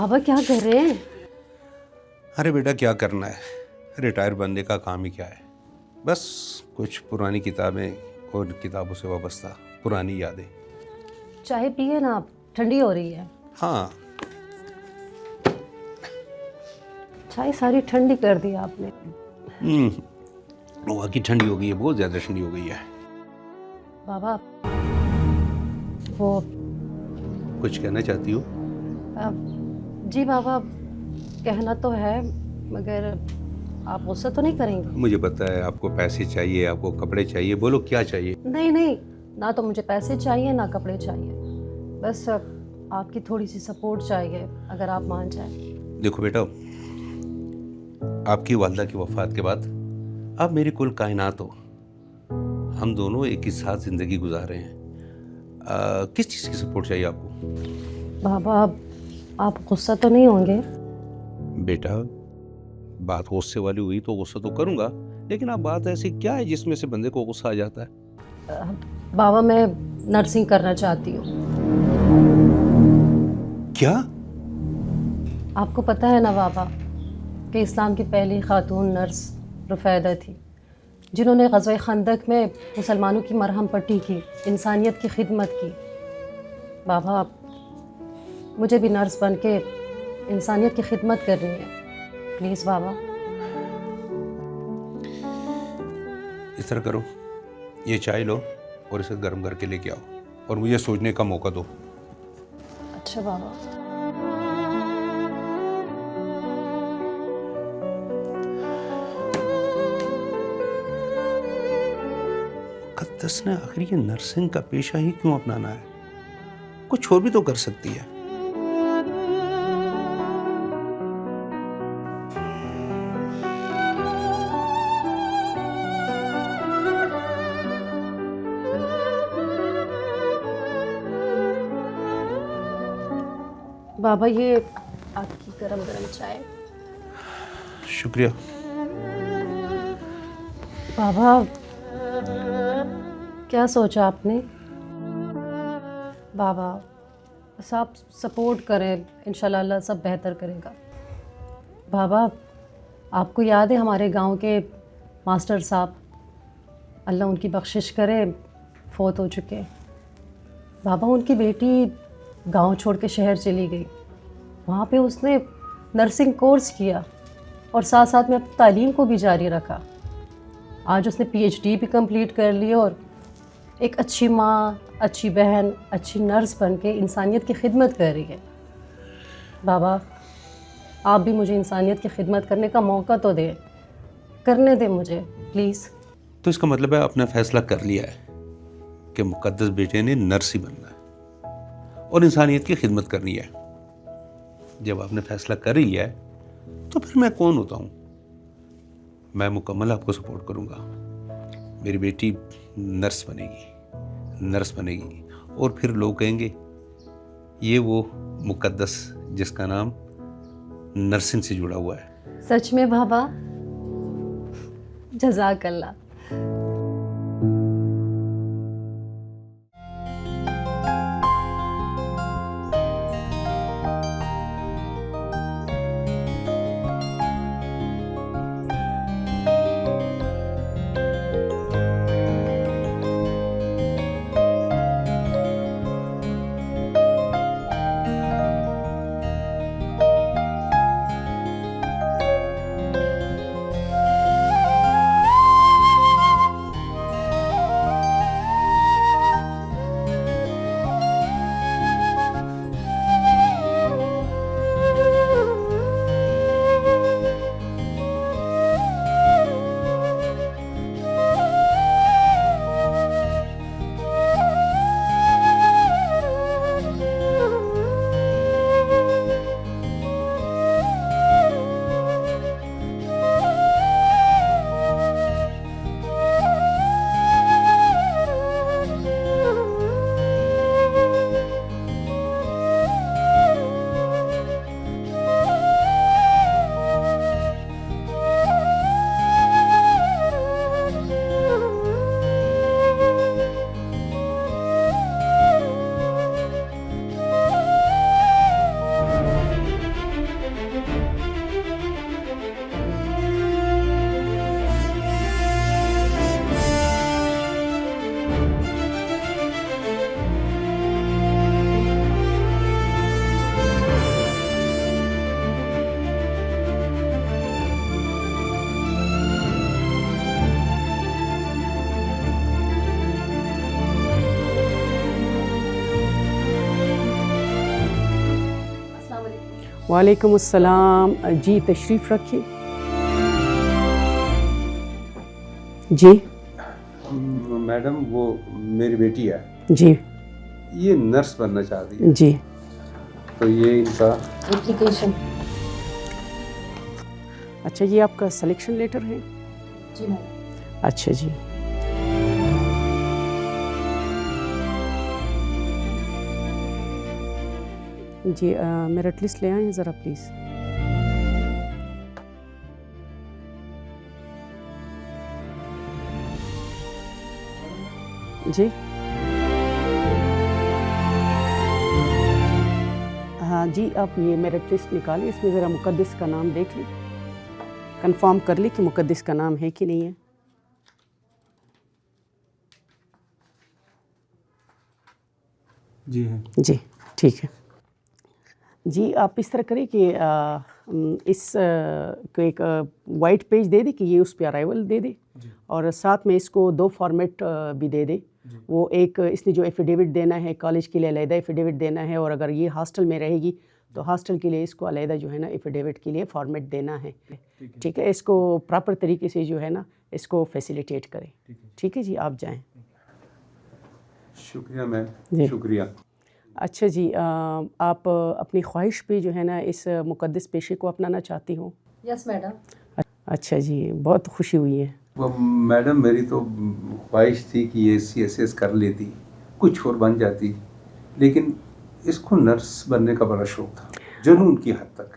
बाबा क्या कर रहे हैं? अरे बेटा क्या करना है, रिटायर बनने का काम ही क्या है। बस कुछ पुरानी किताबें और किताबों से वाबस्ता पुरानी यादें। चाय पिए ना आप, ठंडी हो रही है। हाँ, चाय सारी ठंडी कर दी आपने। वहाँ की ठंडी हो गई है, बहुत ज़्यादा ठंडी हो गई है। बाबा वो कुछ कहना चाहती हो? जी बाबा, कहना तो है मगर आप गुस्सा तो नहीं करेंगे? मुझे पता है आपको पैसे चाहिए, आपको कपड़े चाहिए, बोलो क्या चाहिए। नहीं नहीं, ना तो मुझे पैसे चाहिए ना कपड़े चाहिए, बस आपकी थोड़ी सी सपोर्ट चाहिए अगर आप मान जाए। देखो बेटा, आपकी वालदा की वफ़ात के बाद आप मेरी कुल कायनात हो। हम दोनों एक ही साथ ज़िंदगी गुजार रहे हैं। किस चीज़ की सपोर्ट चाहिए आपको? बाबा आप गुस्सा तो नहीं होंगे? बेटा बात गुस्से वाली हुई तो गुस्सा तो करूंगा, लेकिन आप बात ऐसी क्या है जिसमें से बंदे को गुस्सा आ जाता है? बाबा मैं नर्सिंग करना चाहती हूँ। क्या? आपको पता है ना बाबा कि इस्लाम की पहली खातून नर्स रुफैदा थी, जिन्होंने ग़ज़वा खंदक में मुसलमानों की मरहम पट्टी की, इंसानियत की खिदमत की। बाबा मुझे भी नर्स बन के इंसानियत की खिदमत करनी है, प्लीज़ बाबा। इस तरह करो, ये चाय लो और इसे गर्म करके लेके आओ और मुझे सोचने का मौका दो। अच्छा बाबा। मुक़द्दस ने आखिर ये नर्सिंग का पेशा ही क्यों अपनाना है? कुछ और भी तो कर सकती है। बाबा ये आपकी गरम गरम चाय। शुक्रिया। बाबा क्या सोचा आपने? बाबा बस आप सपोर्ट करें, इंशाल्लाह अल्लाह सब बेहतर करेगा। बाबा आपको याद है हमारे गांव के मास्टर साहब, अल्लाह उनकी बख्शिश करे, फ़ौत हो चुके हैं। बाबा उनकी बेटी गांव छोड़ के शहर चली गई। वहाँ पे उसने नर्सिंग कोर्स किया और साथ साथ में अपनी तालीम को भी जारी रखा। आज उसने पीएचडी भी कंप्लीट कर ली और एक अच्छी माँ, अच्छी बहन, अच्छी नर्स बन के इंसानियत की खिदमत कर रही है। बाबा आप भी मुझे इंसानियत की खिदमत करने का मौका तो दें, करने दें मुझे प्लीज़। तो इसका मतलब है आपने फैसला कर लिया है कि मुक़द्दस बेटे ने नर्स ही बनना है और इंसानियत की खिदमत करनी है। जब आपने फैसला कर ही लिया है तो फिर मैं कौन होता हूँ? मैं मुकम्मल आपको सपोर्ट करूँगा। मेरी बेटी नर्स बनेगी और फिर लोग कहेंगे ये वो मुक़द्दस जिसका नाम नर्सिंग से जुड़ा हुआ है। सच में बाबा, जज़ाकल्लाह। वालेकुम अस्सलाम जी, तशरीफ़ रखिए। जी मैडम वो मेरी बेटी है, जी ये नर्स बनना चाहती है, जी। तो ये इनका एप्लीकेशन। अच्छा, ये आपका सिलेक्शन लेटर है? जी मैडम। अच्छा जी। जी मेरिट लिस्ट ले आएँ ज़रा प्लीज़। जी हाँ जी, आप ये मेरिट लिस्ट निकालिए, इसमें ज़रा मुक़द्दिस का नाम देख लें, कंफर्म कर लें कि मुक़द्दिस का नाम है कि नहीं है। जी है। जी ठीक है जी। आप इस तरह करें कि को एक वाइट पेज दे दे कि ये उस पर अराइवल दे दे, और साथ में इसको 2 फॉर्मेट भी दे दे। वो एक इसने जो एफिडेविट देना है कॉलेज के लिए अलहदा एफिडेविट देना है, और अगर ये हॉस्टल में रहेगी तो हॉस्टल के लिए इसको अलहदा जो है ना एफिडेविट के लिए फॉर्मेट देना है। ठीक है, इसको प्रॉपर तरीके से जो है ना इसको फैसिलिटेट करें। ठीक है जी, आप जाएं। शुक्रिया मैम, जी। शुक्रिया। अच्छा जी, आप अपनी ख्वाहिश पे जो है ना इस मुक़द्दस पेशे को अपनाना चाहती हो? Yes madam. अच्छा जी, बहुत खुशी हुई है। वो मैडम मेरी तो ख्वाहिश थी कि ये CSS कर लेती, कुछ और बन जाती, लेकिन इसको नर्स बनने का बड़ा शौक था, जुनून की हद तक।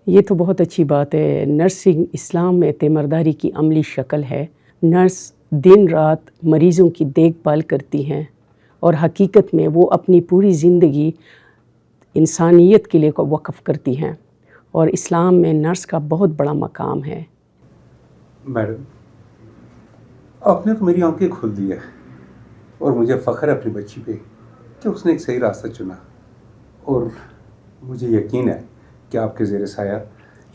ये तो बहुत अच्छी बात है। नर्सिंग इस्लाम में तीमरदारी की अमली शक्ल है। नर्स दिन रात मरीज़ों की देखभाल करती हैं और हकीकत में वो अपनी पूरी ज़िंदगी इंसानियत के लिए वक़्फ़ करती हैं, और इस्लाम में नर्स का बहुत बड़ा मकाम है। मैडम आपने तो मेरी आंखें खोल दी है, और मुझे फ़ख्र है अपनी बच्ची पे कि उसने एक सही रास्ता चुना, और मुझे यकीन है कि आपके ज़ेर साया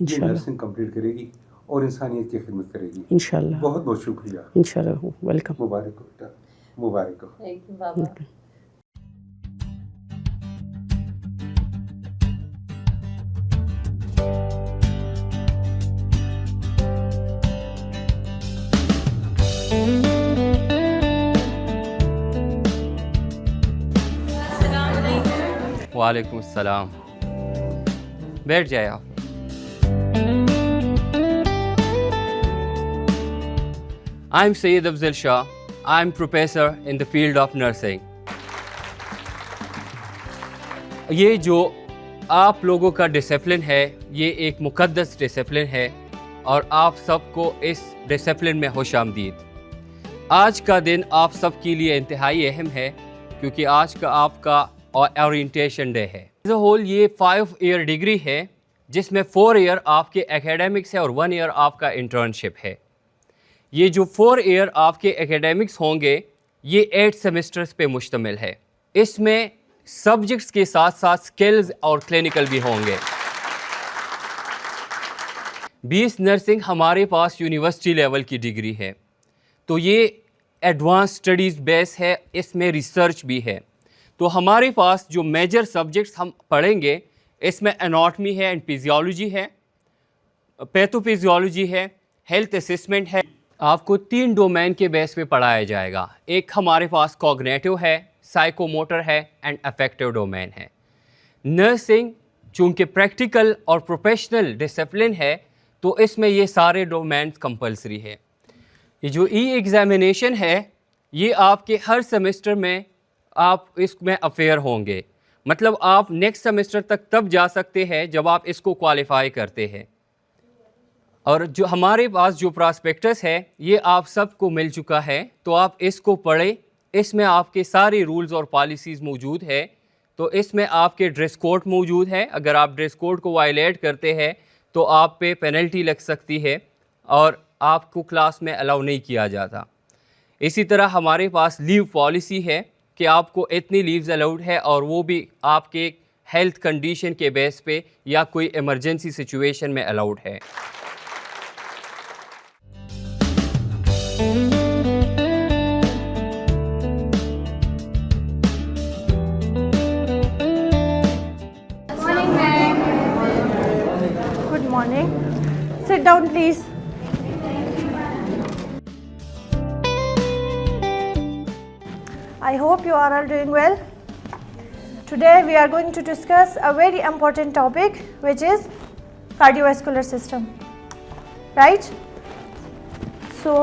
ये नर्सिंग कंप्लीट करेगी और इंसानियत की खिदमत करेगी इंशाल्लाह। बहुत बहुत शुक्रिया। इंशाल्लाह, वेलकम। मुबारक हो बेटा, मुबारक हो। थैंक यू बाबा। वालेकुम अस्सलाम। बैठ जाए आप। I am Sayyid Afzal Shah. I am professor in the field of nursing. ये जो आप लोगों का डिसिप्लिन है, ये एक मुक़द्दस डिसिप्लिन है, और आप सबको इस डिसिप्लिन में खुशामदीद। आज का दिन आप सब के लिए इंतहाई अहम है, क्योंकि आज का आपका ओरिएंटेशन डे है। एज अ होल ये 5 ईयर डिग्री है, जिसमें 4 ईयर आपके एकेडमिक्स है और 1 ईयर आपका इंटर्नशिप है। ये जो 4 ईयर आपके एकेडमिक्स होंगे ये 8 सेमेस्टर्स पे मुश्तमिल है। इसमें सब्जेक्ट्स के साथ साथ स्किल्स और क्लिनिकल भी होंगे। 20 नर्सिंग हमारे पास यूनिवर्सिटी लेवल की डिग्री है, तो ये एडवांस स्टडीज़ बेस है, इसमें रिसर्च भी है। तो हमारे पास जो मेजर सब्जेक्ट्स हम पढ़ेंगे इसमें एनाटॉमी है एंड फिजियोलॉजी है, पैथोफिजियोलॉजी है, हेल्थ असेसमेंट है। आपको 3 डोमेन के बेस पे पढ़ाया जाएगा। एक हमारे पास कॉग्निटिव है, साइकोमोटर है एंड अफेक्टिव डोमेन है। नर्सिंग चूँकि प्रैक्टिकल और प्रोफेशनल डिसिप्लिन है, तो इसमें ये सारे डोमेन्स कंपलसरी है। ये जो एग्ज़ामिनेशन है ये आपके हर सेमेस्टर में आप इसमें अफेयर होंगे, मतलब आप नेक्स्ट सेमेस्टर तक तब जा सकते हैं जब आप इसको क्वालिफाई करते हैं। और जो हमारे पास जो प्रॉस्पेक्टस है ये आप सबको मिल चुका है, तो आप इसको पढ़ें। इसमें आपके सारे रूल्स और पॉलिसीज़ मौजूद है। तो इसमें आपके ड्रेस कोड मौजूद है, अगर आप ड्रेस कोड को वायलेट करते हैं तो आप पे पेनल्टी लग सकती है और आपको क्लास में अलाउ नहीं किया जाता। इसी तरह हमारे पास लीव पॉलिसी है कि आपको इतनी लीव्स अलाउड है, और वो भी आपके हेल्थ कंडीशन के बेस पे या कोई इमरजेंसी सिचुएशन में अलाउड है। morning. Sit down, please. I hope you are all doing well. Today we are going to discuss a very important topic, which is cardiovascular system. Right? So,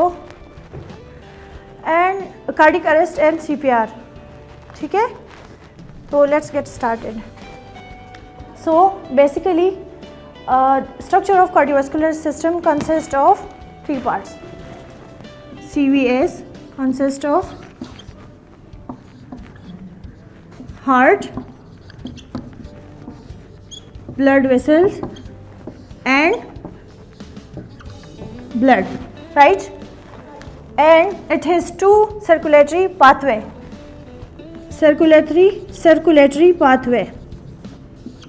and cardiac arrest and CPR. ठीक है? So let's get started. So basically, structure of cardiovascular system consists of three parts. CVS consists of heart, blood vessels and blood, right? And it has two circulatory pathway. Circulatory pathway.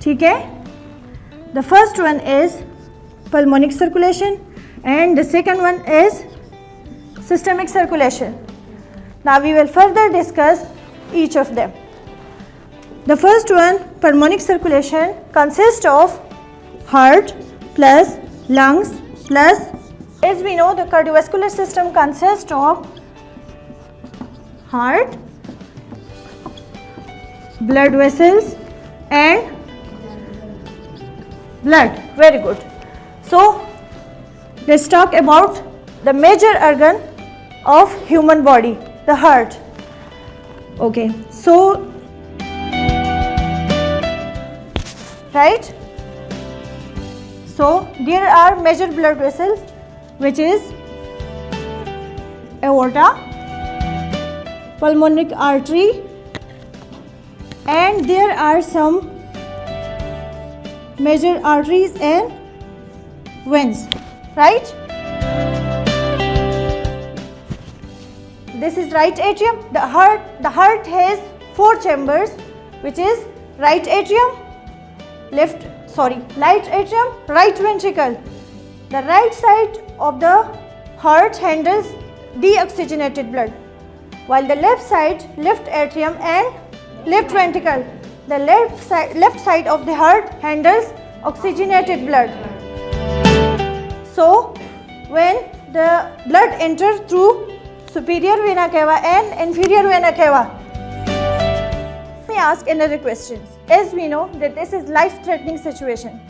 ठीक है? The first one is pulmonic circulation and the second one is systemic circulation. Now we will further discuss each of them. The first one, pulmonic circulation, consists of heart plus lungs plus, as we know, the cardiovascular system consists of heart, blood vessels and blood. Very good. So let's talk about the major organ of human body, the heart. Okay, so right, so there are major blood vessels, which is aorta, pulmonic artery, and there are some major arteries and veins, right? This is right atrium. The heart has four chambers, which is right atrium, left atrium, right ventricle. The right side of the heart handles deoxygenated blood, while the left side, left atrium and left ventricle, the left side of the heart handles oxygenated blood. So when the blood enters through superior vena cava and inferior vena cava, let me ask another question. As we know that this is life-threatening situation,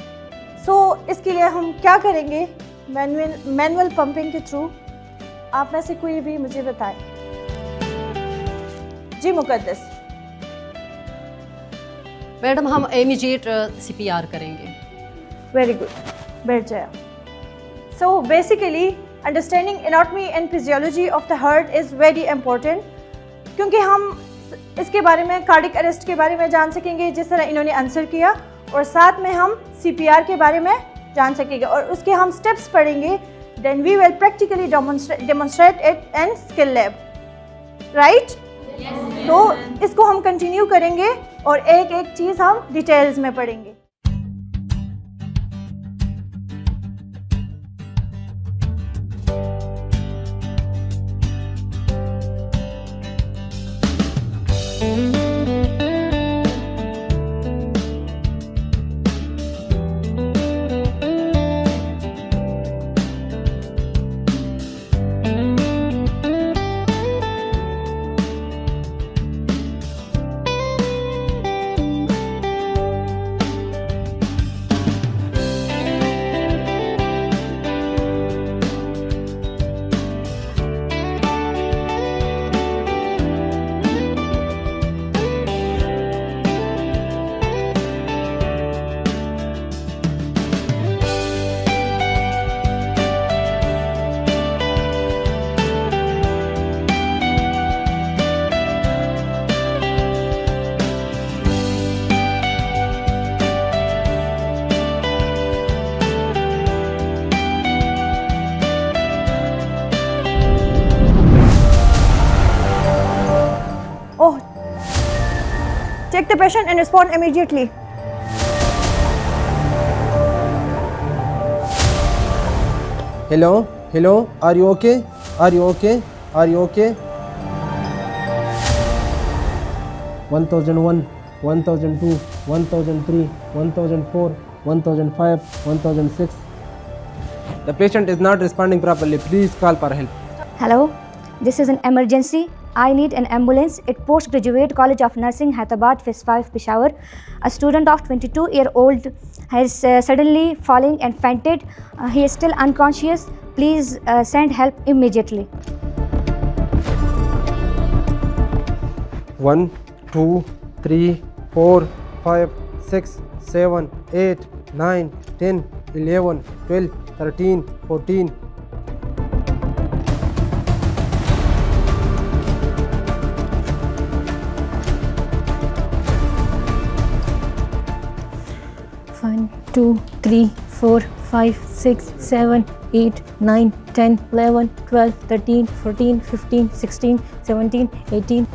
so इसके लिए हम क्या करेंगे? Manual pumping के through आप में से कोई भी मुझे बताए। जी मुकद्दस। मैडम हम इमीडिएट CPR करेंगे। वेरी गुड, बैठ जाए। So basically understanding anatomy and physiology of the heart is very important, क्योंकि हम इसके बारे में, कार्डिक अरेस्ट के बारे में जान सकेंगे जिस तरह इन्होंने आंसर किया, और साथ में हम CPR के बारे में जान सकेंगे और उसके हम स्टेप्स पढ़ेंगे. Then we will practically demonstrate it in skill lab, right? तो इसको हम कंटिन्यू करेंगे और एक एक चीज़ हम डिटेल्स में पढ़ेंगे. Take the patient and respond immediately. Hello, hello, are you okay? Are you okay? Are you okay? 1001, 1002, 1003, 1004, 1005, 1006. The patient is not responding properly. Please call for help. Hello, this is an emergency. I need an ambulance at Postgraduate College of Nursing, Hyderabad, Phase 5, Peshawar. A student of 22-year-old has suddenly fallen and fainted. He is still unconscious. Please send help immediately. 1, 2, 3, 4, 5, 6, 7, 8, 9, 10, 11, 12, 13, 14. One, 2, 3, 4, 5, 6, 7, 8, 9, 10, 11, 12, 13, 14, 15, 16, 17, 18.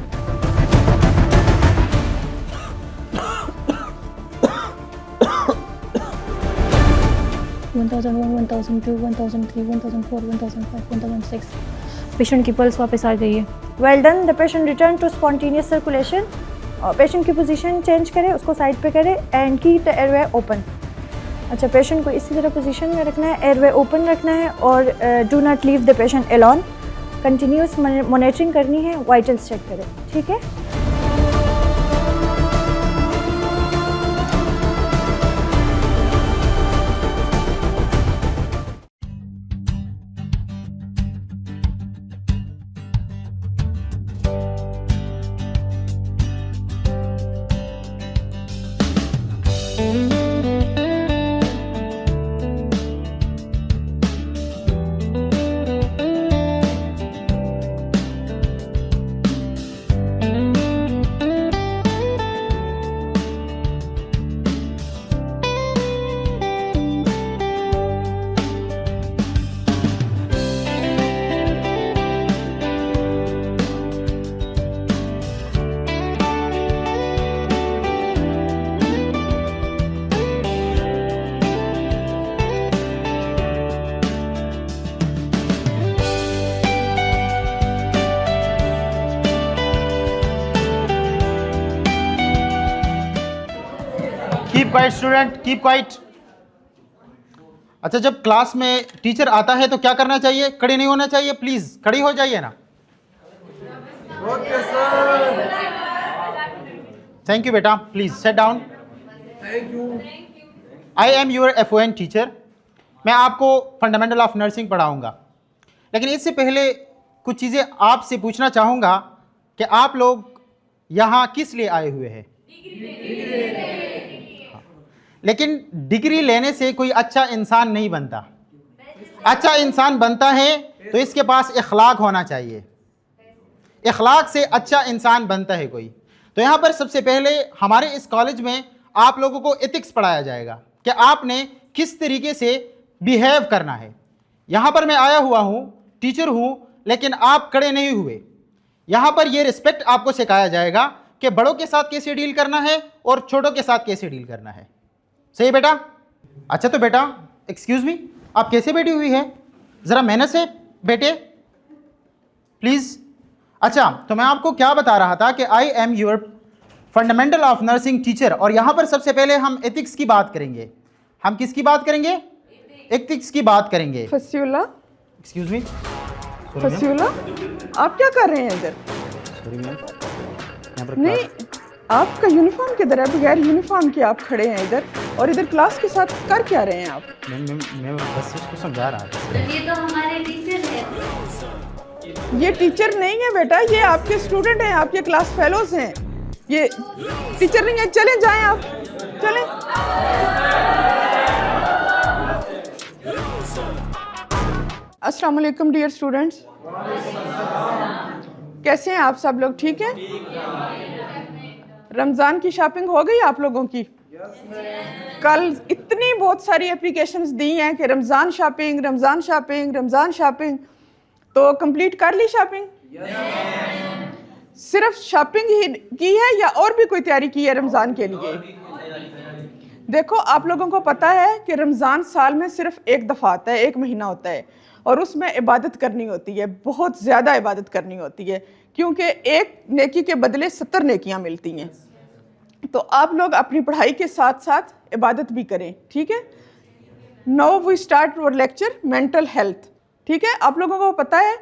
Patient की pulse वापस आ गई है. Well done. The patient return to spontaneous circulation. Patient की position change करें, उसको side पे करें and keep the airway open. अच्छा, पेशेंट को इसी तरह पोजीशन में रखना है, एयरवे ओपन रखना है और do not leave the patient alone. Continuous monitoring करनी है, वाइटल्स चेक करें. ठीक है. Keep quiet student, keep quiet. अच्छा, जब क्लास में टीचर आता है तो क्या करना चाहिए? खड़े नहीं होना चाहिए. प्लीज खड़ी हो जाइए ना. Okay sir. थैंक यू बेटा. Please set down. Thank you. I am your FON teacher. मैं आपको फंडामेंटल ऑफ नर्सिंग पढ़ाऊंगा, लेकिन इससे पहले कुछ चीज़ें आपसे पूछना चाहूँगा कि आप लोग यहाँ किस लिए आए हुए हैं? लेकिन डिग्री लेने से कोई अच्छा इंसान नहीं बनता. अच्छा इंसान बनता है तो इसके पास इखलाक होना चाहिए. इखलाक से अच्छा इंसान बनता है कोई. तो यहाँ पर सबसे पहले हमारे इस कॉलेज में आप लोगों को एथिक्स पढ़ाया जाएगा कि आपने किस तरीके से बिहेव करना है. यहाँ पर मैं आया हुआ हूँ, टीचर हूँ, लेकिन आप खड़े नहीं हुए. यहाँ पर ये रिस्पेक्ट आपको सिखाया जाएगा कि बड़ों के साथ कैसे डील करना है और छोटों के साथ कैसे डील करना है. सही बेटा? अच्छा, तो बेटा एक्सक्यूज़ मी, आप कैसे बैठी हुई है? ज़रा मेहनत से बैठे प्लीज़. अच्छा, तो मैं आपको क्या बता रहा था कि I am your fundamental of nursing teacher. और यहाँ पर सबसे पहले हम एथिक्स की बात करेंगे. हम किसकी बात करेंगे? एथिक्स की बात करेंगे. फसीला, एक्सक्यूज़ मी. फसीला, आप क्या कर रहे हैं इधर? Sorry ma'am. नहीं, आपका यूनिफॉर्म किधर है? बगैर यूनिफॉर्म के आप खड़े हैं इधर, और इधर क्लास के साथ कर क्या रहे हैं आप? मैं बस उसको समझा रहा था. ये तो हमारे टीचर है. ये टीचर नहीं है बेटा, ये आपके स्टूडेंट हैं, आपके क्लास फेलोज हैं. ये टीचर नहीं है. चलें, जाएं आप, चलें. अस्सलाम वालेकुम डियर स्टूडेंट्स. कैसे हैं आप सब लोग? ठीक हैं? रमज़ान की शॉपिंग हो गई आप लोगों की? कल इतनी बहुत सारी एप्लीकेशंस दी हैं कि Ramzan shopping, Ramzan shopping, Ramzan shopping. तो कंप्लीट कर ली शॉपिंग? सिर्फ शॉपिंग ही की है या और भी कोई तैयारी की है रमज़ान के लिए? देखो, आप लोगों को पता है कि रमज़ान साल में सिर्फ एक दफ़ा आता है, एक महीना होता है, और उसमें इबादत करनी होती है, बहुत ज़्यादा इबादत करनी होती है, क्योंकि एक नेकी के बदले 70 नेकियां मिलती हैं. तो आप लोग अपनी पढ़ाई के साथ साथ इबादत भी करें, ठीक है। Now we start our lecture mental health, ठीक है। आप लोगों को पता है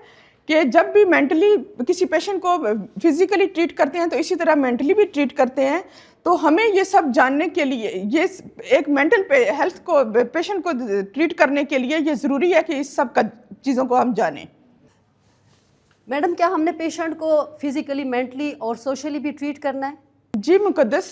कि जब भी मेंटली किसी पेशेंट को फिजिकली ट्रीट करते हैं तो इसी तरह मेंटली भी ट्रीट करते हैं। तो हमें ये सब जानने के लिए, ये एक मेंटल हेल्थ को पेशेंट को ट्रीट करने के लिए ये ज़रूरी है कि इस सब का चीज़ों को हम जानें। मैडम, क्या हमने पेशेंट को फिजिकली, मेंटली और सोशली भी ट्रीट करना है? जी मुकद्दस,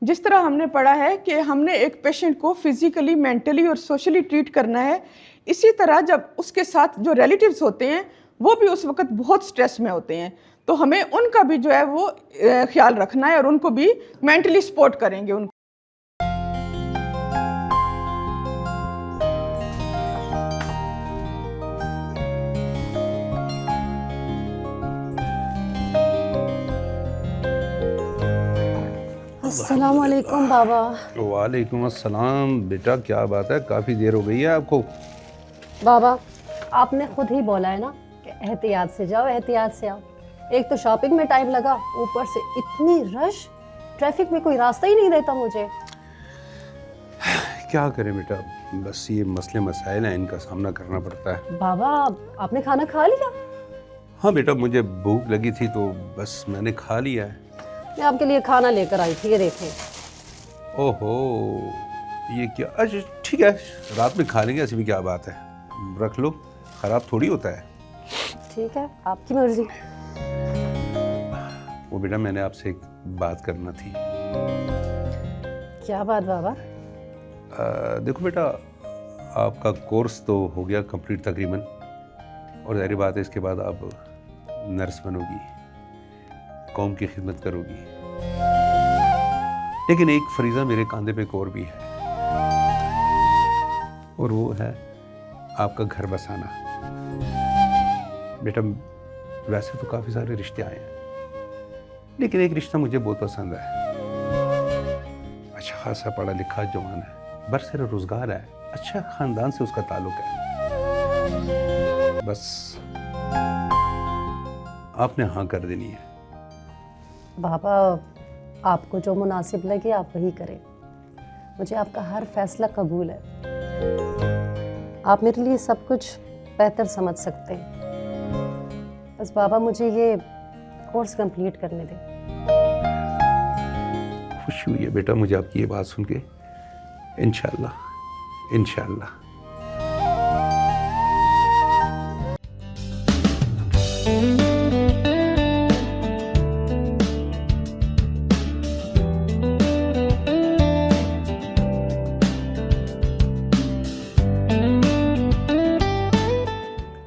जिस तरह हमने पढ़ा है कि हमने एक पेशेंट को फिजिकली, मेंटली और सोशली ट्रीट करना है, इसी तरह जब उसके साथ जो रिलेटिव्स होते हैं वो भी उस वक्त बहुत स्ट्रेस में होते हैं, तो हमें उनका भी जो है वो ख्याल रखना है और उनको भी मेंटली सपोर्ट करेंगे उनको। अस्सलाम वालेकुम बाबा। वालेकुम अस्सलाम। बेटा क्या बात है, काफ़ी देर हो गई है आपको। बाबा, आपने खुद ही बोला है ना कि एहतियात से जाओ, एहतियात से आओ। एक तो शॉपिंग में टाइम लगा, ऊपर से इतनी रश, ट्रैफिक में कोई रास्ता ही नहीं देता मुझे। क्या करें बेटा, बस ये मसले मसाइल हैं, इनका सामना करना पड़ता है। बाबा, आपने खाना खा लिया? हाँ बेटा, मुझे भूख लगी थी तो बस मैंने खा लिया है। मैं आपके लिए खाना लेकर आई थी, ये देखें। ओहो, ये क्या? अच्छा ठीक है, रात में खा लेंगे, ऐसी भी क्या बात है, रख लो, ख़राब थोड़ी होता है। ठीक है, आपकी मर्जी। वो बेटा, मैंने आपसे एक बात करना थी। क्या बात बाबा? देखो बेटा, आपका कोर्स तो हो गया कंप्लीट तकरीबन, और ज़ाहिर बात है इसके बाद आप नर्स बनोगी, कौम की खिदमत करोगी। लेकिन एक फरीज़ा मेरे कांधे पे एक और भी है, और वो है आपका घर बसाना। बेटा, वैसे तो काफ़ी सारे रिश्ते आए हैं, लेकिन एक रिश्ता मुझे बहुत पसंद है। अच्छा खासा पढ़ा लिखा जवान है, बरसर रोज़गार है, अच्छा ख़ानदान से उसका ताल्लुक है। बस आपने हाँ कर देनी है। बाबा, आपको जो मुनासिब लगे आप वही करें। मुझे आपका हर फैसला कबूल है। आप मेरे लिए सब कुछ बेहतर समझ सकते हैं। बस बाबा, मुझे ये कोर्स कंप्लीट करने दें। खुशी हुई है बेटा मुझे आपकी ये बात सुन के। इंशाल्लाह, इंशाल्लाह।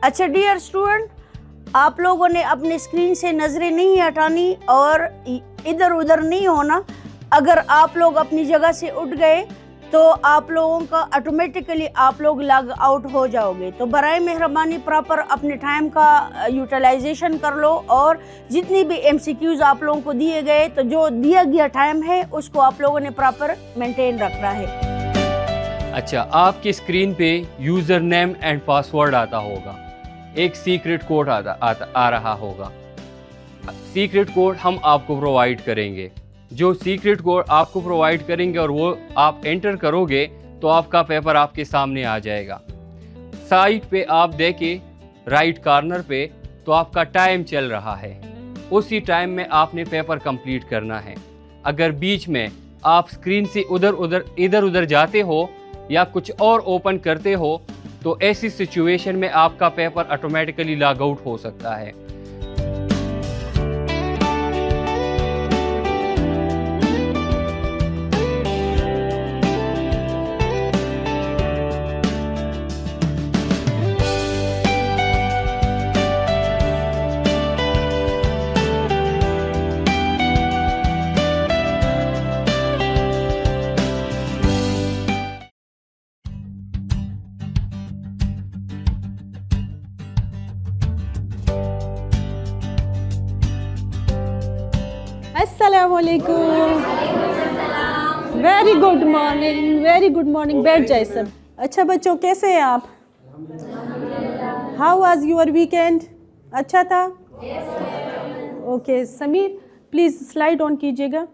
अच्छा डियर स्टूडेंट, आप लोगों ने अपने स्क्रीन से नज़रें नहीं हटानी और इधर उधर नहीं होना। अगर आप लोग अपनी जगह से उठ गए तो आप लोगों का ऑटोमेटिकली आप लोग लॉग आउट हो जाओगे। तो बराए मेहरबानी प्रॉपर अपने टाइम का यूटिलाइजेशन कर लो, और जितनी भी MCQs आप लोगों को दिए गए, तो जो दिया गया टाइम है उसको आप लोगों ने प्रॉपर मेंटेन रखना है। अच्छा, आपकी स्क्रीन पे यूज़र नेम एंड पासवर्ड आता होगा, एक सीक्रेट कोड आ रहा होगा। सीक्रेट कोड हम आपको प्रोवाइड करेंगे। जो सीक्रेट कोड आपको प्रोवाइड करेंगे और वो आप एंटर करोगे तो आपका पेपर आपके सामने आ जाएगा। साइड पे आप देखें राइट कॉर्नर पे, तो आपका टाइम चल रहा है, उसी टाइम में आपने पेपर कंप्लीट करना है। अगर बीच में आप स्क्रीन से इधर उधर जाते हो या कुछ और ओपन करते हो, तो ऐसी सिचुएशन में आपका पेपर ऑटोमेटिकली लॉग आउट हो सकता है। Very good morning. बैठ जाए सब। अच्छा बच्चों, कैसे हैं आप? How was your weekend? अच्छा था? Okay Sameer, please slide on कीजिएगा।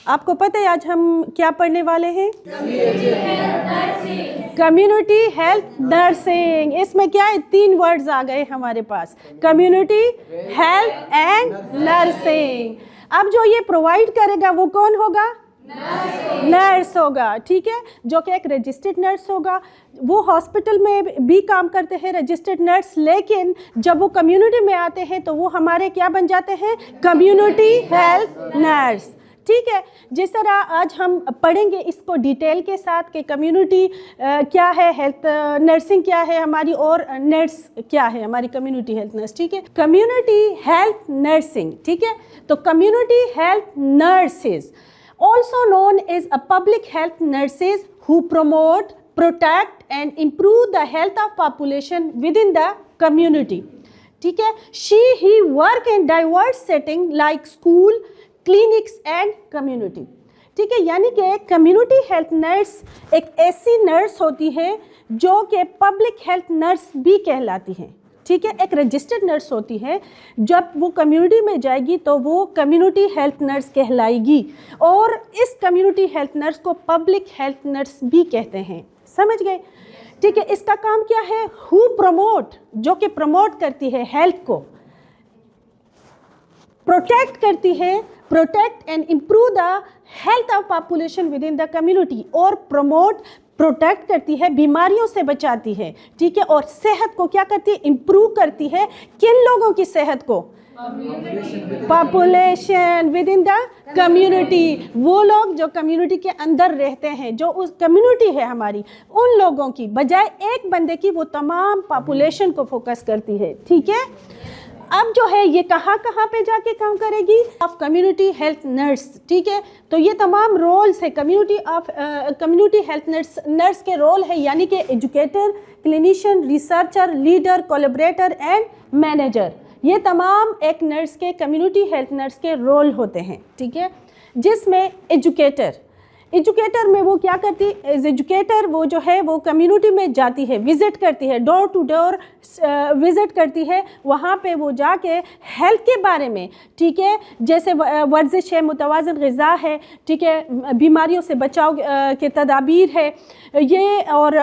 आपको पता है आज हम क्या पढ़ने वाले हैं? Community health nursing. इसमें क्या है, 3 वर्ड्स आ गए हमारे पास, कम्युनिटी हेल्थ एंड नर्सिंग। अब जो ये प्रोवाइड करेगा वो कौन होगा? नर्स होगा, ठीक है, जो कि एक रजिस्टर्ड नर्स होगा। वो हॉस्पिटल में भी काम करते हैं रजिस्टर्ड नर्स, लेकिन जब वो कम्युनिटी में आते हैं तो वो हमारे क्या बन जाते हैं? कम्युनिटी हेल्थ नर्स, ठीक है। जिस तरह आज हम पढ़ेंगे इसको डिटेल के साथ कि कम्युनिटी क्या है, हेल्थ नर्सिंग क्या है हमारी, और नर्स क्या है हमारी कम्युनिटी हेल्थ नर्स, ठीक है। कम्युनिटी हेल्थ नर्सिंग, ठीक है। तो community health nurses also known as a public health nurses who promote, protect and improve the health of population within the community, ठीक है। he work in diverse setting like school, clinics and community, ठीक है। यानी कि community health nurse एक ऐसी nurse होती है जो कि पब्लिक हेल्थ नर्स भी कहलाती है, ठीक है। एक रजिस्टर्ड नर्स होती है, जब वो कम्युनिटी में जाएगी तो वो कम्युनिटी हेल्थ नर्स कहलाएगी, और इस कम्युनिटी हेल्थ नर्स को पब्लिक हेल्थ नर्स भी कहते हैं, समझ गए, ठीक है। इसका काम क्या है? हु प्रमोट, जो कि प्रमोट करती है हेल्थ को, प्रोटेक्ट करती है, protect and improve the health of population with in the community, और प्रमोट प्रोटेक्ट करती है, बीमारियों से बचाती है, ठीक है। और सेहत को क्या करती है? इम्प्रूव करती है। किन लोगों की सेहत को? Population with in the community, वो लोग जो कम्युनिटी के अंदर रहते हैं, जो उस कम्युनिटी है हमारी, उन लोगों की बजाय एक बंदे की वो तमाम पॉपुलेशन को फोकस करती है, ठीक है। अब जो है ये कहाँ पे जाके काम करेगी? ऑफ कम्युनिटी हेल्थ नर्स, ठीक है। तो ये तमाम रोल्स है कम्युनिटी हेल्थ नर्स के रोल है, यानी कि educator, clinician, researcher, leader, collaborator and manager, ये तमाम एक नर्स के, कम्युनिटी हेल्थ नर्स के रोल होते हैं, ठीक है। जिसमें एजुकेटर में वो क्या करती है? एज एजुकेटर वो जो है वो कम्युनिटी में जाती है, विज़िट करती है, डोर टू डोर विज़िट करती है, वहाँ पे वो जाके हेल्थ के बारे में, ठीक है, जैसे वर्जिश है, मुतवाज़न ग़िज़ा है, ठीक है, बीमारियों से बचाव के तदाबीर है ये, और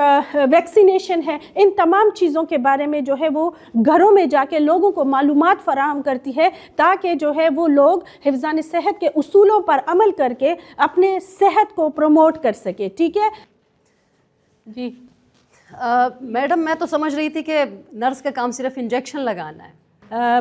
वैक्सीनेशन है, इन तमाम चीज़ों के बारे में जो है वो घरों में जाके लोगों को मालूमात फ़राहम करती है, ताकि जो है वो लोग हिफ़्ज़ान सेहत के उसूलों पर अमल करके अपने सेहत को प्रमोट कर सके, ठीक है जी। मैडम, मैं तो समझ रही थी कि नर्स का काम सिर्फ इंजेक्शन लगाना है।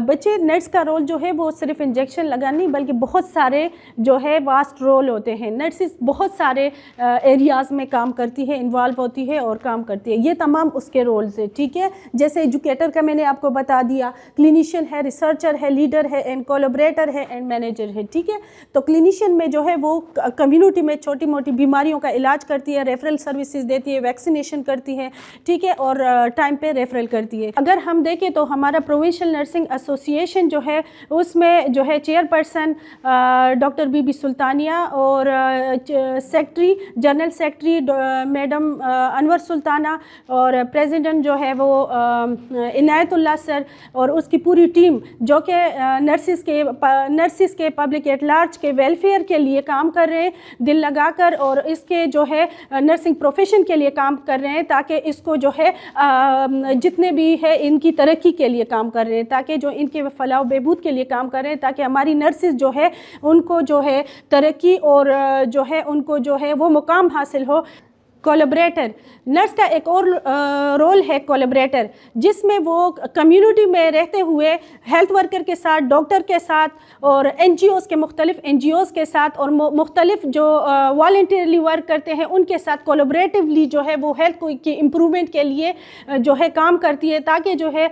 बच्चे, नर्स का रोल जो है वो सिर्फ इंजेक्शन लगाना नहीं, बल्कि बहुत सारे जो है वास्ट रोल होते हैं। नर्सिस बहुत सारे एरियाज़ में काम करती है, इन्वॉल्व होती है और काम करती है, ये तमाम उसके रोल्स है, ठीक है। जैसे एजुकेटर का मैंने आपको बता दिया, क्लिनिशियन है, रिसर्चर है, लीडर है एंड कोलैबोरेटर है एंड मैनेजर है, ठीक है। तो क्लिनिशियन में जो है वो कम्युनिटी में छोटी मोटी बीमारियों का इलाज करती है, रेफरल सर्विसेज देती है, वैक्सीनेशन करती है, ठीक है, और टाइम पे रेफरल करती है। अगर हम देखें तो हमारा प्रोविंशियल नर्सिंग एसोसिएशन जो है उसमें जो है चेयरपर्सन डॉक्टर बीबी सुल्तानिया, और secretary, general secretary madam Anwar Sultana, और प्रेसिडेंट जो है वो इनायतुल्लाह सर, और उसकी पूरी टीम जो कि नर्सिस के पब्लिक एट लार्ज के वेलफेयर के लिए काम कर रहे हैं दिल लगाकर, और इसके जो है नर्सिंग प्रोफेशन के लिए काम कर रहे हैं, ताकि इसको जो है जितने भी है इनकी तरक्की के लिए काम कर रहे हैं, ताकि जो इनके फलाह बहबूद के लिए काम कर रहे हैं, ताकि हमारी नर्सिस जो है उनको जो है तरक्की और जो है उनको जो है वो मुकाम हासिल हो। कोलैबोरेटर, नर्स का एक और रोल है कोलैबोरेटर, जिसमें वो कम्युनिटी में रहते हुए हेल्थ वर्कर के साथ, डॉक्टर के साथ, और NGOs के मुख्तलिफ NGOs के साथ, और मुख्तलिफ जो वॉलंटियरली वर्क करते हैं उनके साथ कोलैबोरेटिवली जो है वो हेल्थ की इम्प्रूवमेंट के लिए जो है काम करती है, ताकि जो है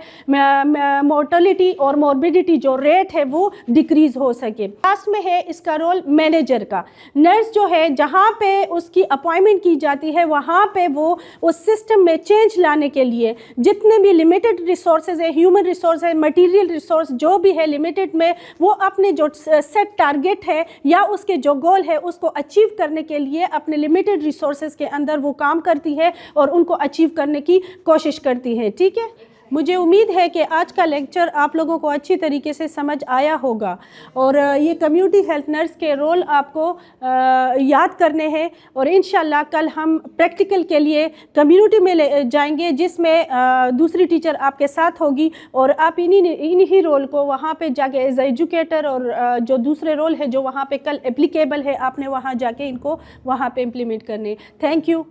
मोर्टलिटी और मॉर्बिडिटी जो रेट है वो डिक्रीज़ हो सके। लास्ट में है इसका रोल मैनेजर का। नर्स जो है जहाँ पे उसकी अपॉइंटमेंट की जाती है वहाँ पे वो उस सिस्टम में चेंज लाने के लिए जितने भी लिमिटेड रिसोर्सेज है, ह्यूमन रिसोर्स है, मटेरियल रिसोर्स जो भी है लिमिटेड में, वो अपने जो सेट टारगेट है या उसके जो गोल है उसको अचीव करने के लिए अपने लिमिटेड रिसोर्सेज के अंदर वो काम करती है और उनको अचीव करने की कोशिश करती है, ठीक है। मुझे उम्मीद है कि आज का लेक्चर आप लोगों को अच्छी तरीके से समझ आया होगा और ये कम्युनिटी हेल्थ नर्स के रोल आपको याद करने हैं और इंशाल्लाह कल हम प्रैक्टिकल के लिए कम्युनिटी में ले जाएंगे जिसमें दूसरी टीचर आपके साथ होगी और आप इन्हीं रोल को वहाँ पे जाके एज एजुकेटर और जो दूसरे रोल है जो वहाँ पे कल एप्लीकेबल है आपने वहाँ जाके इनको वहाँ पे इम्प्लीमेंट करने। Thank you.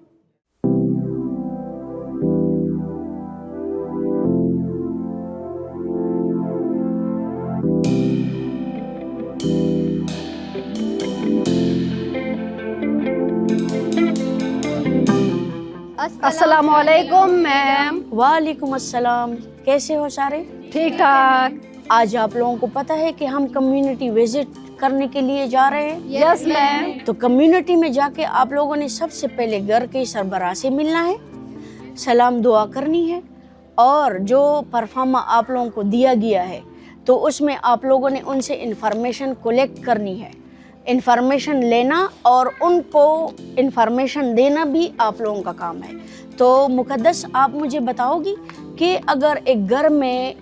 अस्सलामुअलैकुम मैम। वालेकुम अस्सलाम। कैसे हो सारे? ठीक ठाक। आज आप लोगों को पता है कि हम कम्युनिटी विजिट करने के लिए जा रहे हैं। Yes ma'am. तो कम्युनिटी में जाके आप लोगों ने सबसे पहले घर के सरबराह से मिलना है, सलाम दुआ करनी है और जो परफॉर्मा आप लोगों को दिया गया है तो उसमें आप लोगों ने उनसे इंफॉर्मेशन कलेक्ट करनी है, इंफॉर्मेशन लेना और उनको इंफॉर्मेशन देना भी आप लोगों का काम है। तो मुकद्दस आप मुझे बताओगी कि अगर एक घर में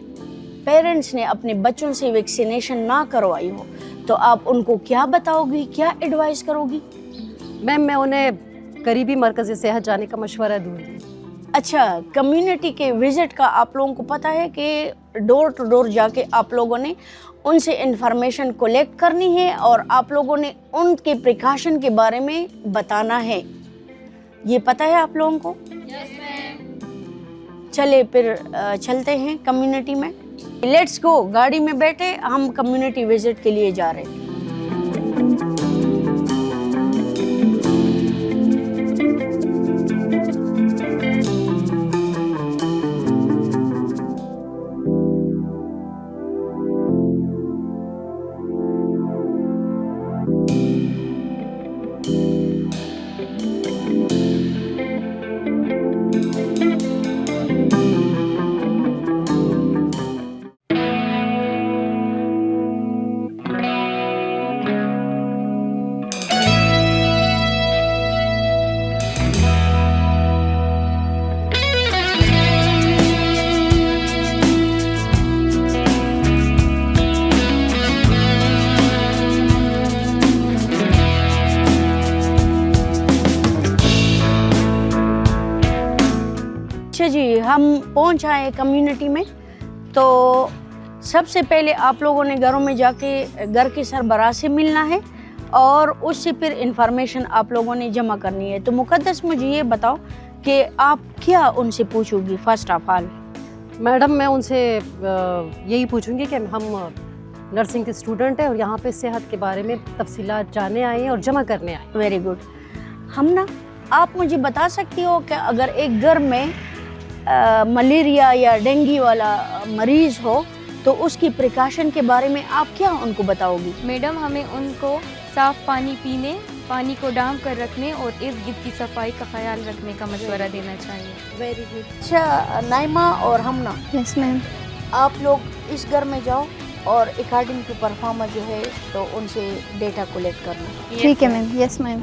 पेरेंट्स ने अपने बच्चों से वैक्सीनेशन ना करवाई हो तो आप उनको क्या बताओगी, क्या एडवाइस करोगी? मैम मैं उन्हें करीबी मरकज़ सेहत जाने का मशवरा दूंगी। अच्छा, कम्युनिटी के विजिट का आप लोगों को पता है कि डोर टू डोर जाके आप लोगों ने उनसे इंफॉर्मेशन कलेक्ट करनी है और आप लोगों ने उनके प्रिकॉशन के बारे में बताना है। ये पता है आप लोगों को? Yes ma'am. चले फिर चलते हैं कम्युनिटी में। Let's go. गाड़ी में बैठे हम कम्युनिटी विजिट के लिए जा रहे हैं। अच्छा जी, हम पहुंच आए कम्युनिटी में। तो सबसे पहले आप लोगों ने घरों में जाके घर के सरबराह से मिलना है और उससे फिर इंफॉर्मेशन आप लोगों ने जमा करनी है। तो मुकद्दस मुझे ये बताओ कि आप क्या उनसे पूछोगी? फर्स्ट ऑफ ऑल मैडम मैं उनसे यही पूछूंगी कि हम नर्सिंग के स्टूडेंट हैं और यहाँ पे सेहत के बारे में तफसीलात जानने आए हैं और जमा करने आए। Very good. हम ना, आप मुझे बता सकती हो कि अगर एक घर में मलेरिया या डेंगू वाला मरीज़ हो तो उसकी प्रिकॉशन के बारे में आप क्या उनको बताओगी? मैडम हमें उनको साफ़ पानी पीने, पानी को डाम कर रखने और इर्द गिर्द की सफाई का ख्याल रखने का मशवरा देना चाहिए। Very good. अच्छा नाइमा और हमना। Yes ma'am. आप लोग इस घर में जाओ और अकॉर्डिंग टू परफॉर्मर जो है तो उनसे डेटा कलेक्ट करना। ठीक है मैम। Yes ma'am.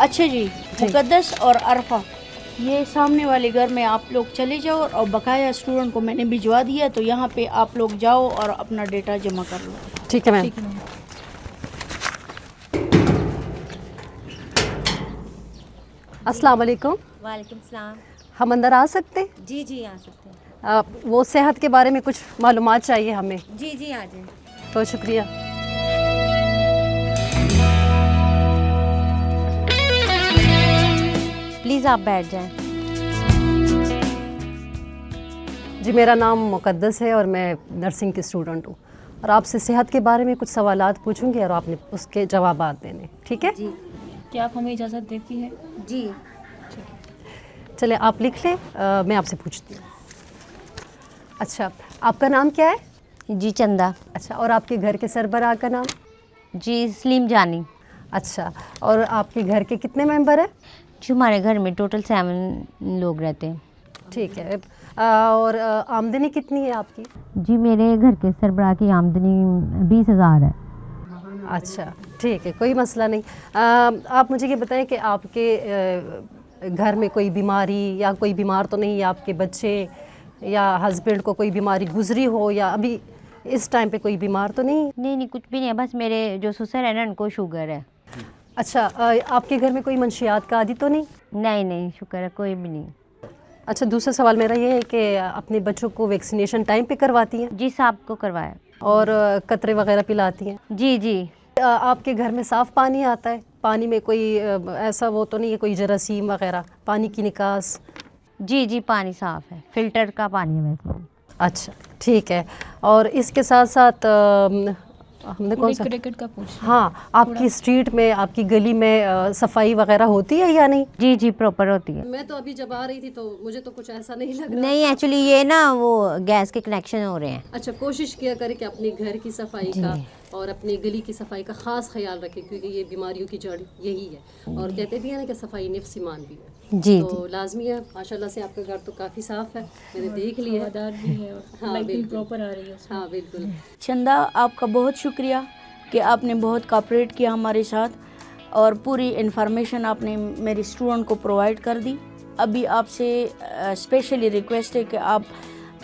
अच्छा जी, मुकद्दस और अरफा, ये सामने वाले घर में आप लोग चले जाओ और बकाया स्टूडेंट को मैंने भिजवा दिया, तो यहाँ पे आप लोग जाओ और अपना डेटा जमा कर लो। ठीक है मैम। अस्सलाम वालेकुम। वालेकुम सलाम। हम अंदर आ सकते हैं? जी जी आ सकते हैं। वो सेहत के बारे में कुछ मालूमात चाहिए हमें। जी जी आ जाए। बहुत शुक्रिया। प्लीज़ आप बैठ जाएं। जी मेरा नाम मुकद्दस है और मैं नर्सिंग की स्टूडेंट हूँ और आपसे सेहत के बारे में कुछ सवालात पूछूंगी और आपने उसके जवाबात देने, ठीक है? जी। क्या आप हमें इजाज़त देती है? जी। चले आप लिख लें, मैं आपसे पूछती हूँ। अच्छा, आपका नाम क्या है? जी चंदा। अच्छा, और आपके घर के सरबराह का नाम? जी सलीम जानी। अच्छा, और आपके घर के कितने मेंबर हैं? जी हमारे घर में टोटल 7 लोग रहते हैं। ठीक है। और आमदनी कितनी है आपकी? जी मेरे घर के सरबराह की आमदनी 20,000 है। अच्छा ठीक है, कोई मसला नहीं। आप मुझे ये बताएं कि आपके घर में कोई बीमारी या कोई बीमार तो नहीं है, आपके बच्चे या हस्बैंड को कोई बीमारी गुजरी हो या अभी इस टाइम पे कोई बीमार तो नहीं? नहीं कुछ भी नहीं है, बस मेरे जो ससुर है ना उनको शुगर है। अच्छा, आपके घर में कोई मंशियात का आदि तो नहीं? नहीं शुक्र है, कोई भी नहीं। अच्छा, दूसरा सवाल मेरा ये है कि अपने बच्चों को वैक्सीनेशन टाइम पे करवाती हैं? जी साहब को करवाया। और कतरे वगैरह पिलाती हैं? जी जी। आपके घर में साफ़ पानी आता है? पानी में कोई ऐसा वो तो नहीं है कोई जरासीम वगैरह? पानी की निकास? जी जी पानी साफ़ है, फ़िल्टर का पानी है वैसे। अच्छा ठीक है। और इसके साथ साथ हमने कौन सा क्रिकेट का पूछ? हाँ, आपकी स्ट्रीट में, आपकी गली में सफाई वगैरह होती है या नहीं? जी जी प्रॉपर होती है। मैं तो अभी जब आ रही थी तो मुझे तो कुछ ऐसा नहीं लग रहा। नहीं एक्चुअली ये ना वो गैस के कनेक्शन हो रहे हैं। अच्छा, कोशिश किया करें कि अपने घर की सफाई का और अपनी गली की सफाई का ख़ास ख्याल रखें, क्योंकि ये बीमारियों की जड़ यही है। और कहते भी हैं ना कि सफाई निफ्स ईमान भी है। जी तो लाजमी है। माशाल्लाह से आपका घर तो काफ़ी साफ़ है, मैंने देख लिया। भी है। हाँ बिल्कुल प्रॉपर आ रही है। हाँ बिल्कुल। चंदा आपका बहुत शुक्रिया कि आपने बहुत कोऑपरेट किया हमारे साथ और पूरी इन्फॉर्मेशन आपने मेरे स्टूडेंट को प्रोवाइड कर दी। अभी आपसे स्पेशली रिक्वेस्ट है कि आप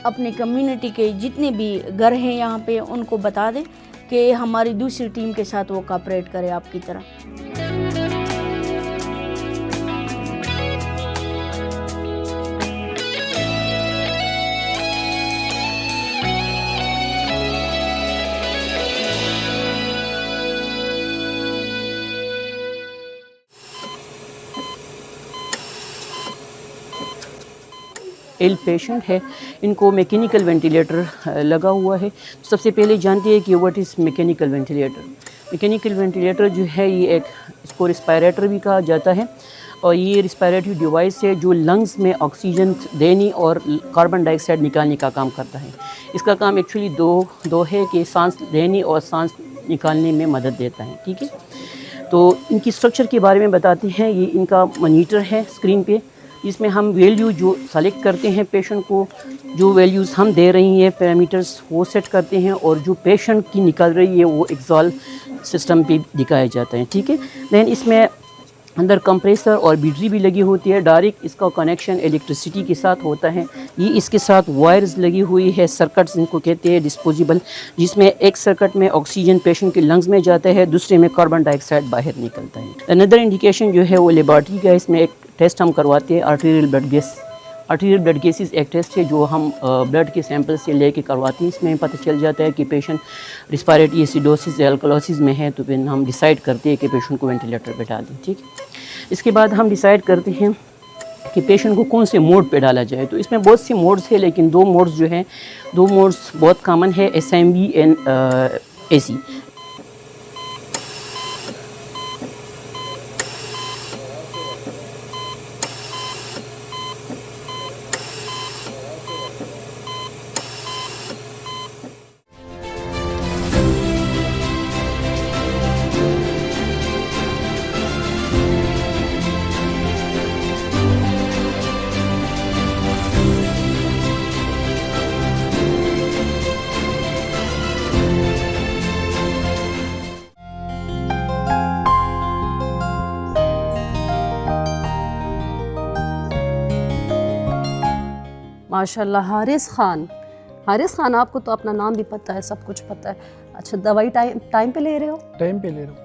अपने कम्युनिटी के जितने भी घर हैं यहाँ पे उनको बता दें कि हमारी दूसरी टीम के साथ वो कोऑपरेट करे आपकी तरह। एल पेशेंट है, इनको मैकेनिकल वेंटिलेटर लगा हुआ है। सबसे पहले जानते हैं कि what is mechanical ventilator. Mechanical ventilator जो है ये एक, इसको रिस्पायरेटर भी कहा जाता है और ये रिस्पायरेटरी डिवाइस है जो लंग्स में ऑक्सीजन देने और कार्बन डाइऑक्साइड निकालने का काम करता है। इसका काम एक्चुअली दो है कि सांस लेने और सांस निकालने में मदद देता है। ठीक है, तो इनकी स्ट्रक्चर के बारे में बताते हैं। ये इनका मॉनिटर है स्क्रीन पे, इसमें हम वैल्यू जो सेलेक्ट करते हैं पेशेंट को, जो वैल्यूज़ हम दे रही हैं पैरामीटर्स वो सेट करते हैं और जो पेशेंट की निकल रही है वो एक्सॉल सिस्टम पे दिखाया जाता है। ठीक है, दैन इसमें अंदर कंप्रेसर और बैटरी भी लगी होती है। डायरेक्ट इसका कनेक्शन इलेक्ट्रिसिटी के साथ होता है। ये इसके साथ वायर्स लगी हुई है, सर्किट्स इनको कहते हैं डिस्पोजेबल, जिसमें एक सर्किट में ऑक्सीजन पेशेंट के लंग्स में जाता है, दूसरे में कार्बन डाइऑक्साइड बाहर निकलता है। अनदर इंडिकेशन जो है वो लेबॉर्ट्री का, इसमें एक टेस्ट हम करवाते हैं arterial blood gas. Arterial blood gases एक टेस्ट है जो हम ब्लड के सैंपल से लेके करवाते हैं। इसमें पता चल जाता है कि पेशेंट रिस्पायरेटरी एसिडोसिस या अल्कलोसिस में है, तो फिर हम डिसाइड करते हैं कि पेशेंट को वेंटिलेटर पे डाल दें। ठीक है, इसके बाद हम डिसाइड करते हैं कि पेशेंट को कौन से मोड पे डाला जाए। तो इसमें बहुत से मोड्स है, लेकिन दो मोड्स बहुत कॉमन है, SIMB एंड AC। माशाल्लाह। हारिस खान, आपको तो अपना नाम भी पता है, सब कुछ पता है। अच्छा, दवाई टाइम पे ले रहे हो? टाइम पे ले रहा हूँ।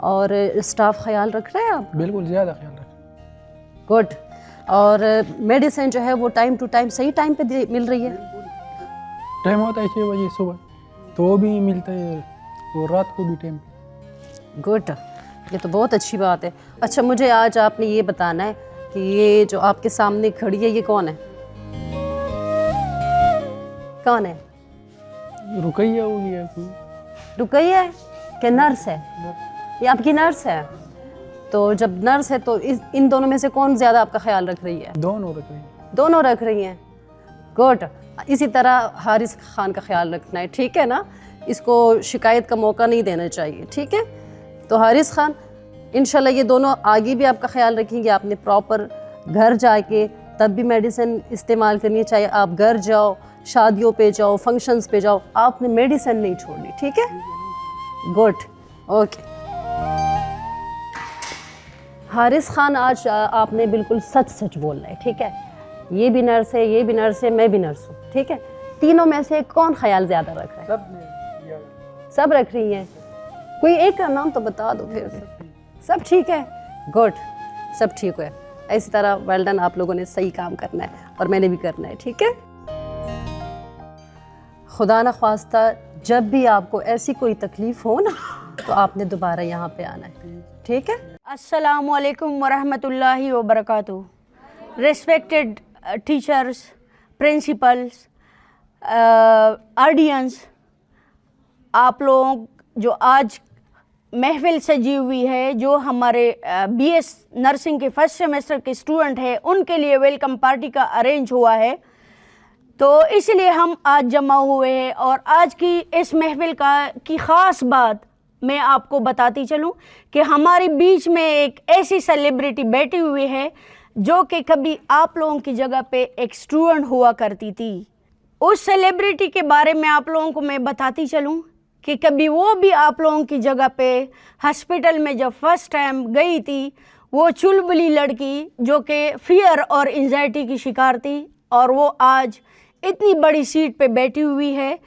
और स्टाफ ख्याल रख रहे हैं आप? बिल्कुल, ज़्यादा ख्याल रख। गुड। और मेडिसिन जो है वो टाइम टू टाइम सही टाइम पे मिल रही है? टाइम होता है 6 बजे सुबह, तो वो भी मिलता है, और रात को भी टाइम पे। गुड, ये तो बहुत अच्छी बात है। अच्छा, मुझे आज आपने ये बताना है कि ये जो आपके सामने खड़ी है, ये कौन है? कौन है? रुकैया होगी या कोई? रुकैया है कि नर्स है? ये आपकी नर्स है। तो जब नर्स है तो इन दोनों में से कौन ज़्यादा आपका ख्याल रख रही है? दोनों रख रही हैं। दोनों रख रही हैं। गुड। इसी तरह हारिस खान का ख्याल रखना है, ठीक है ना? इसको शिकायत का मौका नहीं देना चाहिए, ठीक है? तो हारिस खान, इंशाल्लाह ये दोनों आगे भी आपका ख्याल रखेंगे। आपने प्रॉपर घर जाके तब भी मेडिसिन इस्तेमाल करनी है, चाहे आप घर जाओ, शादियों पे जाओ, फंक्शंस पे जाओ, आपने मेडिसिन नहीं छोड़नी, ठीक है? Good, okay. हारिस खान, आज आपने बिल्कुल सच सच बोलना है, ठीक है? ये भी नर्स है, ये भी नर्स है, मैं भी नर्स हूँ, ठीक है? तीनों में से कौन ख्याल ज़्यादा रख रहा है? सब रख रही हैं। कोई एक का नाम तो बता दो फिर। सब ठीक है? गुड, सब ठीक है। इसी तरह वेल डन, आप लोगों ने सही काम करना है और मैंने भी करना है, ठीक है? खुदा न ख्वास्ता जब भी आपको ऐसी कोई तकलीफ़ हो ना, तो आपने दोबारा यहाँ पे आना है, ठीक है? अस्सलामु अलैकुम वरहमतुल्लाहि वबरकातुहू। Respected teachers, principals, ऑडियंस, आप लोग जो आज महफिल सजी हुई है, जो हमारे BS नर्सिंग के फर्स्ट सेमेस्टर के स्टूडेंट हैं, उनके लिए वेलकम पार्टी का अरेंज हुआ है, तो इसलिए हम आज जमा हुए हैं। और आज की इस महफिल की ख़ास बात मैं आपको बताती चलूं कि हमारे बीच में एक ऐसी सेलिब्रिटी बैठी हुई है जो कि कभी आप लोगों की जगह पे एक स्टूडेंट हुआ करती थी। उस सेलिब्रिटी के बारे में आप लोगों को मैं बताती चलूं कि कभी वो भी आप लोगों की जगह पे हॉस्पिटल में जब फर्स्ट टाइम गई थी, वो चुलबुली लड़की जो कि फियर और एंजाइटी की शिकार थी, और वो आज इतनी बड़ी सीट पे बैठी हुई है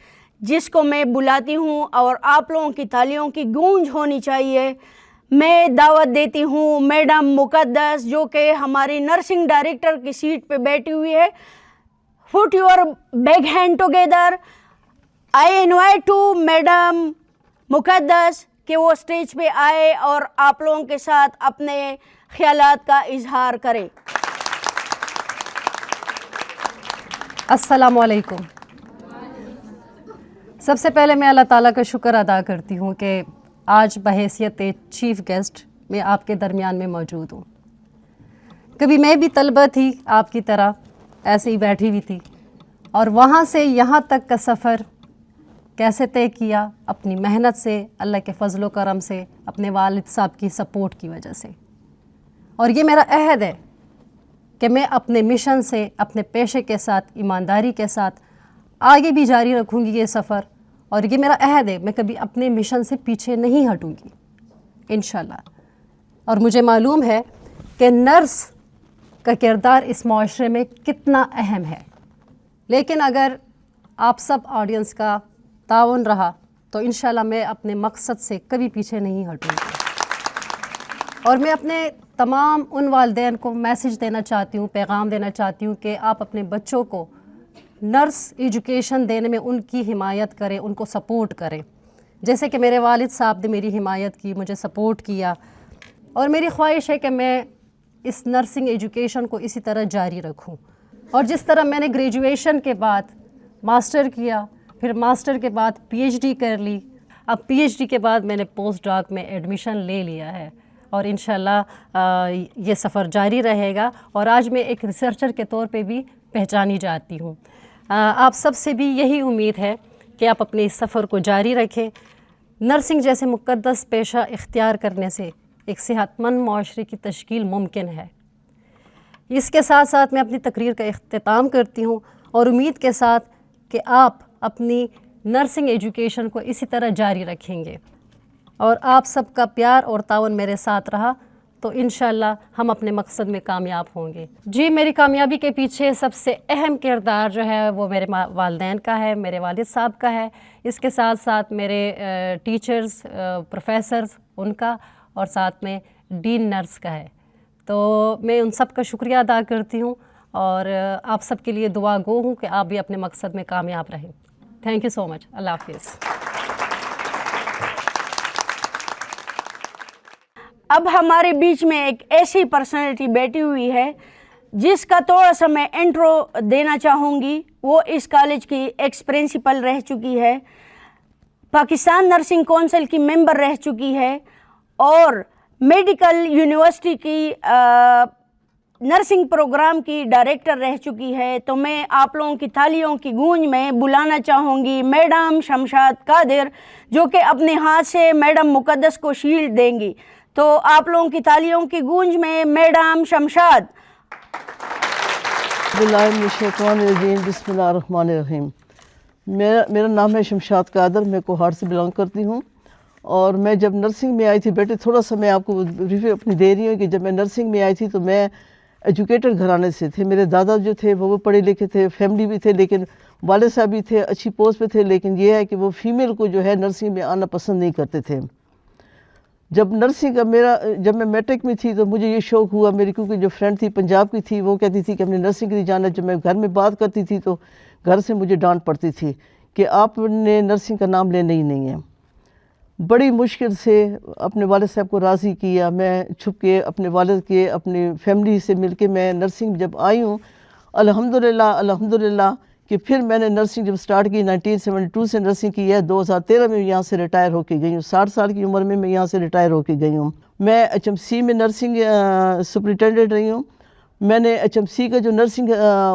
जिसको मैं बुलाती हूँ और आप लोगों की तालियों की गूंज होनी चाहिए। मैं दावत देती हूँ मैडम मुकद्दस, जो कि हमारी नर्सिंग डायरेक्टर की सीट पे बैठी हुई है। Put your big hand together. I invite to madam Muqaddas कि वो स्टेज पे आए और आप लोगों के साथ अपने ख्यालात का इजहार करें। अस्सलामु अलैकुम। सबसे पहले मैं अल्लाह ताला का शुक्र अदा करती हूँ कि आज बहैसियत चीफ़ गेस्ट मैं आपके दरमियान में मौजूद हूँ। कभी मैं भी तलबा थी आपकी तरह, ऐसे ही बैठी हुई थी, और वहाँ से यहाँ तक का सफ़र कैसे तय किया? अपनी मेहनत से, अल्लाह के फजलो करम से, अपने वालिद साहब की सपोर्ट की वजह से। और ये मेरा अहद है कि मैं अपने मिशन से, अपने पेशे के साथ, ईमानदारी के साथ आगे भी जारी रखूँगी ये सफ़र। और ये मेरा अहद है, मैं कभी अपने मिशन से पीछे नहीं हटूँगी इंशाल्लाह। और मुझे मालूम है कि नर्स का किरदार इस माशरे में कितना अहम है, लेकिन अगर आप सब ऑडियंस का ताउन रहा तो इंशाल्लाह मैं अपने मकसद से कभी पीछे नहीं हटूँगी। और मैं अपने तमाम उन वालिदैन को मैसेज देना चाहती हूँ, पैगाम देना चाहती हूँ कि आप अपने बच्चों को नर्स एजुकेशन देने में उनकी हिमायत करें, उनको सपोर्ट करें, जैसे कि मेरे वालिद साहब ने मेरी हिमायत की, मुझे सपोर्ट किया। और मेरी ख्वाहिश है कि मैं इस नर्सिंग एजुकेशन को इसी तरह जारी रखूं। और जिस तरह मैंने ग्रेजुएशन के बाद मास्टर किया, फिर मास्टर के बाद PhD कर ली, अब PhD के बाद मैंने पोस्ट डॉक में एडमिशन ले लिया है, और इंशाल्लाह ये सफ़र जारी रहेगा। और आज मैं एक रिसर्चर के तौर पे भी पहचानी जाती हूँ। आप सब से भी यही उम्मीद है कि आप अपने इस सफ़र को जारी रखें। नर्सिंग जैसे मुक़द्दस पेशा इख्तियार करने से एक सेहतमंद माशरे की तश्कील मुमकिन है। इसके साथ साथ मैं अपनी तकरीर का इख्तिताम करती हूँ और उम्मीद के साथ कि आप अपनी नर्सिंग एजुकेशन को इसी तरह जारी रखेंगे और आप सबका प्यार और ताउन मेरे साथ रहा तो इंशाल्लाह हम अपने मकसद में कामयाब होंगे। जी, मेरी कामयाबी के पीछे सबसे अहम किरदार जो है वो मेरे वालिदैन का है, मेरे वालिद साहब का है, इसके साथ साथ मेरे टीचर्स, प्रोफेसर्स उनका, और साथ में डीन नर्स का है। तो मैं उन सब का शुक्रिया अदा करती हूँ और आप सब के लिए दुआ गो हूँ कि आप भी अपने मकसद में कामयाब रहें। Thank you so much. Allah हाफिज़। अब हमारे बीच में एक ऐसी पर्सनैलिटी बैठी हुई है जिसका थोड़ा सा मैं इंट्रो देना चाहूँगी। वो इस कॉलेज की एक्स प्रिंसिपल रह चुकी है, पाकिस्तान नर्सिंग काउंसिल की मेंबर रह चुकी है और मेडिकल यूनिवर्सिटी की नर्सिंग प्रोग्राम की डायरेक्टर रह चुकी है। तो मैं आप लोगों की तालियों की गूंज में बुलाना चाहूँगी मैडम शमशाद कादिर, जो कि अपने हाथ से मैडम मुकद्दस को शील्ड देंगी। तो आप लोगों की तालियों की गूंज में मैडम शमशाद। बिस्मिल्लाहिर्रहमानिर्रहीम। मेरा नाम है शमशाद कादर, मैं कोहाट से बिलोंग करती हूँ। और मैं जब नर्सिंग में आई थी, बेटे थोड़ा सा मैं आपको रिव्यू अपनी दे रही हूँ कि जब मैं नर्सिंग में आई थी तो मैं एजुकेटेड घराने से थे। मेरे दादा जो थे वो पढ़े लिखे थे, फैमिली भी थे, लेकिन वाले साहब भी थे, अच्छी पोस्ट पे थे, लेकिन ये है कि वो फीमेल को जो है नर्सिंग में आना पसंद नहीं करते थे। जब नर्सिंग का जब मैं मैट्रिक में थी तो मुझे ये शौक़ हुआ, मेरी क्योंकि जो फ्रेंड थी पंजाब की थी, वो कहती थी कि हमने नर्सिंग के लिए जाना। जब मैं घर में बात करती थी तो घर से मुझे डांट पड़ती थी कि आपने नर्सिंग का नाम लेना ही नहीं है। बड़ी मुश्किल से अपने वालिद साहब को राज़ी किया, मैं छुप के अपने वालिद के अपनी फैमिली से मिलके मैं नर्सिंग जब आई हूँ, अल्हम्दुलिल्लाह कि फिर मैंने नर्सिंग जब स्टार्ट की 1972 से नर्सिंग की है। 2013 में यहाँ से रिटायर होके गई हूँ। 60 साल की उम्र में मैं यहाँ से रिटायर होके गई हूँ। मैं HMC में नर्सिंग सुपरिटेंडेंट रही हूँ। मैंने HMC का जो नर्सिंग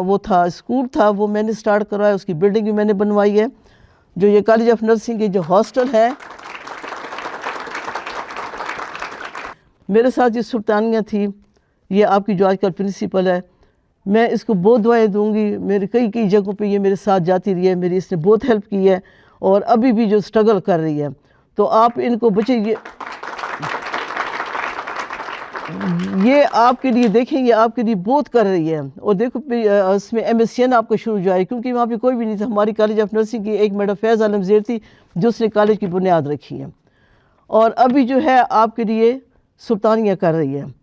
वो था स्कूल था वो मैंने स्टार्ट करवाया, उसकी बिल्डिंग भी मैंने बनवाई है। जो ये कॉलेज ऑफ नर्सिंग के जो हॉस्टल है, मेरे साथ ये सुल्तानिया थी, ये आपकी जो आजकल प्रिंसिपल है, मैं इसको बहुत दुआएं दूंगी। मेरे कई जगहों पे ये मेरे साथ जाती रही है, मेरी इसने बहुत हेल्प की है और अभी भी जो स्ट्रगल कर रही है। तो आप इनको बचे, ये आपके लिए देखें, ये आपके लिए बहुत कर रही है। और देखो इसमें MSN आपका शुरू जो है, क्योंकि वहाँ पे कोई भी नहीं था। हमारी कॉलेज ऑफ नर्सिंग की एक मैडम फैज़ आलम ज़ेर थी जो उसने कॉलेज की बुनियाद रखी है और अभी जो है आपके लिए सुल्तानिया कर रही है।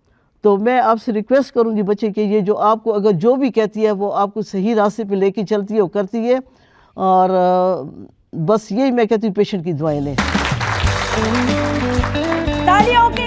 तो मैं आपसे रिक्वेस्ट करूंगी बच्चे कि ये जो आपको अगर जो भी कहती है वो आपको सही रास्ते पे लेके चलती है और करती है। और बस यही मैं कहती हूँ, पेशेंट की दुआएं लें। तालियों की